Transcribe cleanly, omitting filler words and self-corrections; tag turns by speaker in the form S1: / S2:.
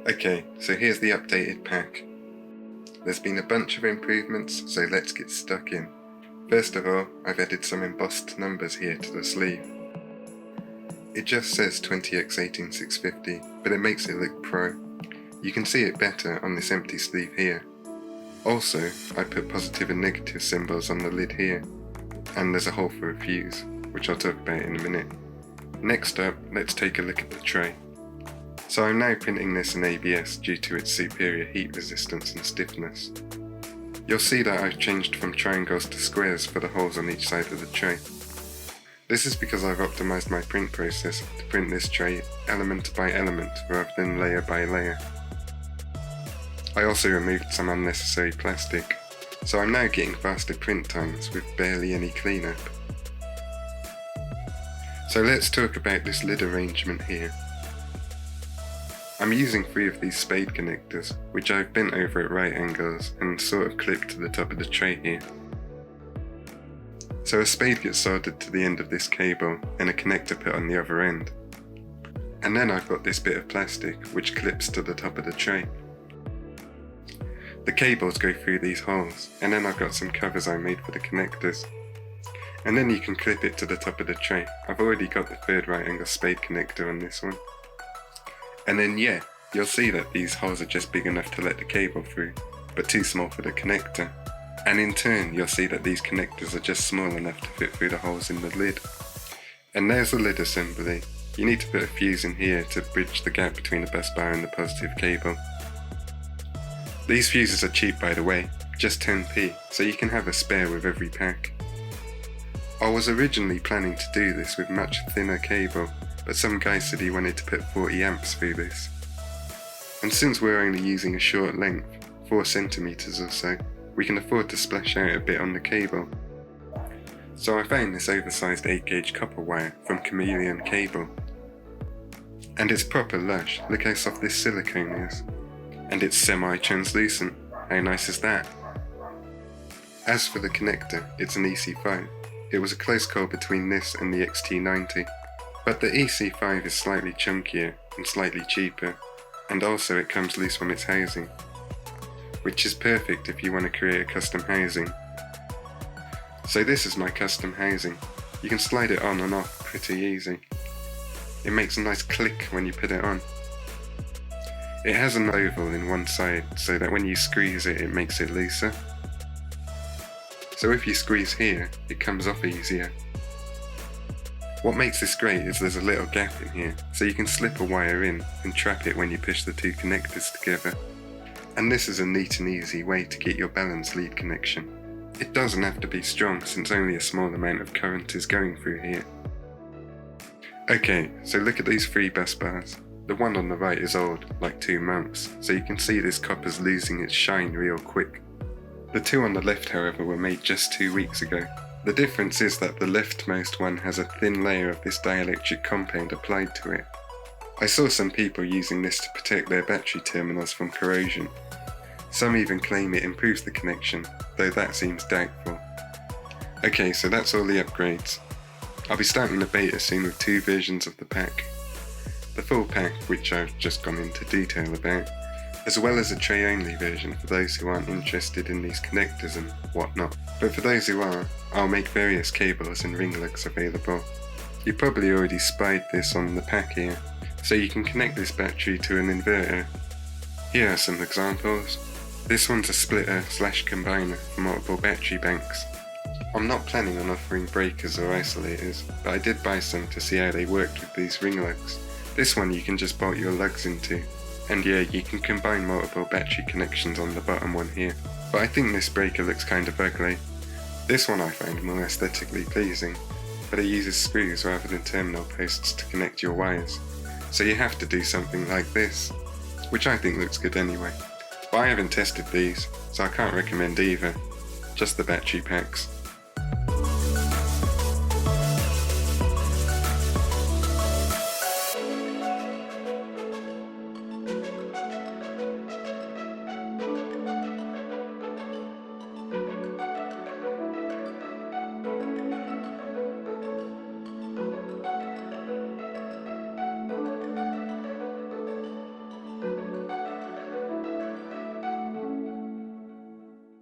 S1: Okay, so here's the updated pack. There's been a bunch of improvements, so let's get stuck in. First of all, I've added some embossed numbers here to the sleeve. It just says 20x18650, but it makes it look pro. You can see it better on this empty sleeve here. Also, I put positive and negative symbols on the lid here, and there's a hole for a fuse, which I'll talk about in a minute. Next up, let's take a look at the tray. So I'm now printing this in ABS due to its superior heat resistance and stiffness. You'll see that I've changed from triangles to squares for the holes on each side of the tray. This is because I've optimized my print process to print this tray element by element rather than layer by layer. I also removed some unnecessary plastic, so I'm now getting faster print times with barely any cleanup. So let's talk about this lid arrangement here. I'm using 3 of these spade connectors, which I've bent over at right angles and sort of clipped to the top of the tray here. So a spade gets soldered to the end of this cable and a connector put on the other end. And then I've got this bit of plastic which clips to the top of the tray. The cables go through these holes, and then I've got some covers I made for the connectors. And then you can clip it to the top of the tray. I've already got the 3rd right angle spade connector on this one. And then yeah, you'll see that these holes are just big enough to let the cable through, but too small for the connector. And in turn, you'll see that these connectors are just small enough to fit through the holes in the lid. And there's the lid assembly. You need to put a fuse in here to bridge the gap between the bus bar and the positive cable. These fuses are cheap by the way, just 10p, so you can have a spare with every pack. I was originally planning to do this with much thinner cable, but some guy said he wanted to put 40 amps through this. And since we're only using a short length, 4 centimeters or so, we can afford to splash out a bit on the cable. So I found this oversized 8-gauge copper wire from Chameleon Cable. And it's proper lush, look how soft this silicone is. And it's semi-translucent, how nice is that? As for the connector, it's an EC5. It was a close call between this and the XT90. But the EC5 is slightly chunkier and slightly cheaper, and also it comes loose from its housing, which is perfect if you want to create a custom housing. So this is my custom housing. You can slide it on and off pretty easy. It makes a nice click when you put it on. It has an oval in one side so that when you squeeze it, it makes it looser. So if you squeeze here, it comes off easier. What makes this great is there's a little gap in here, so you can slip a wire in and trap it when you push the 2 connectors together. And this is a neat and easy way to get your balanced lead connection. It doesn't have to be strong since only a small amount of current is going through here. Okay, so look at these 3 bus bars. The one on the right is old, like 2 months, so you can see this copper's losing its shine real quick. The 2 on the left, however, were made just 2 weeks ago. The difference is that the leftmost one has a thin layer of this dielectric compound applied to it. I saw some people using this to protect their battery terminals from corrosion. Some even claim it improves the connection, though that seems doubtful. Okay, so that's all the upgrades. I'll be starting the beta soon with 2 versions of the pack. The full pack, which I've just gone into detail about, as well as a tray-only version for those who aren't interested in these connectors and whatnot. But for those who are, I'll make various cables and ring lugs available. You probably already spied this on the pack here, so you can connect this battery to an inverter. Here are some examples. This one's a splitter/combiner for multiple battery banks. I'm not planning on offering breakers or isolators, but I did buy some to see how they worked with these ring lugs. This one you can just bolt your lugs into. And yeah, you can combine multiple battery connections on the bottom one here. But I think this breaker looks kind of ugly. This one I find more aesthetically pleasing, but it uses screws rather than terminal posts to connect your wires. So you have to do something like this, which I think looks good anyway. But I haven't tested these, so I can't recommend either. Just the battery packs.